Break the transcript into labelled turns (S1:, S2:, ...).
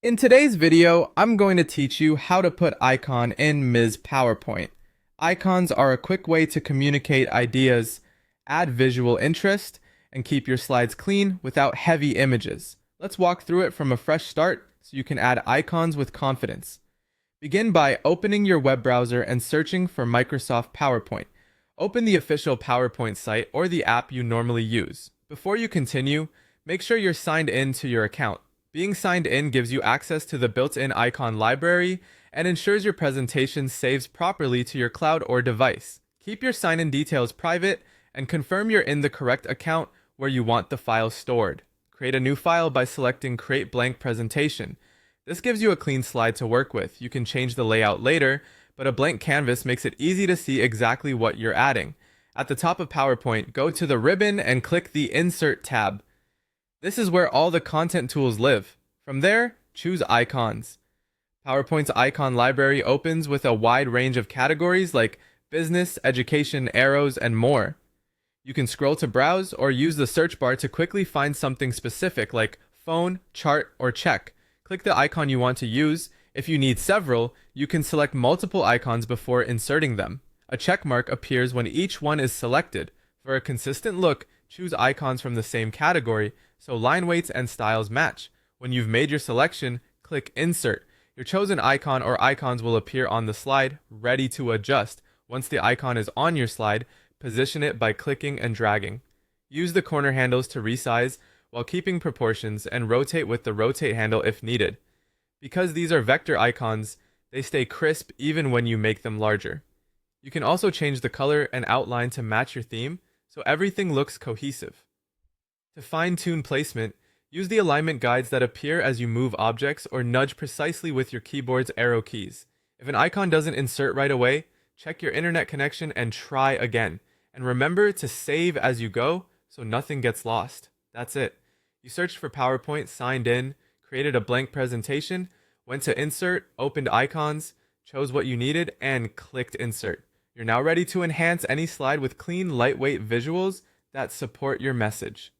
S1: In today's video, I'm going to teach you how to put icon in Ms. PowerPoint. Icons are a quick way to communicate ideas, add visual interest, and keep your slides clean without heavy images. Let's walk through it from a fresh start so you can add icons with confidence. Begin by opening your web browser and searching for Microsoft PowerPoint. Open the official PowerPoint site or the app you normally use. Before you continue, make sure you're signed in to your account. Being signed in gives you access to the built-in icon library and ensures your presentation saves properly to your cloud or device. Keep your sign-in details private and confirm you're in the correct account where you want the file stored. Create a new file by selecting Create Blank Presentation. This gives you a clean slide to work with. You can change the layout later, but a blank canvas makes it easy to see exactly what you're adding. At the top of PowerPoint, go to the ribbon and click the Insert tab. This is where all the content tools live. From there, choose Icons. PowerPoint's icon library opens with a wide range of categories like business, education, arrows, and more. You can scroll to browse or use the search bar to quickly find something specific like phone, chart, or check. Click the icon you want to use. If you need several, you can select multiple icons before inserting them. A check mark appears when each one is selected. For a consistent look, choose icons from the same category so line weights and styles match. When you've made your selection, click Insert. Your chosen icon or icons will appear on the slide, ready to adjust. Once the icon is on your slide, position it by clicking and dragging. Use the corner handles to resize while keeping proportions and rotate with the rotate handle if needed. Because these are vector icons, they stay crisp even when you make them larger. You can also change the color and outline to match your theme, so everything looks cohesive. To fine-tune placement, use the alignment guides that appear as you move objects or nudge precisely with your keyboard's arrow keys. If an icon doesn't insert right away, check your internet connection and try again. And remember to save as you go so nothing gets lost. That's it. You searched for PowerPoint, signed in, created a blank presentation, went to Insert, opened icons, chose what you needed, and clicked Insert. You're now ready to enhance any slide with clean, lightweight visuals that support your message.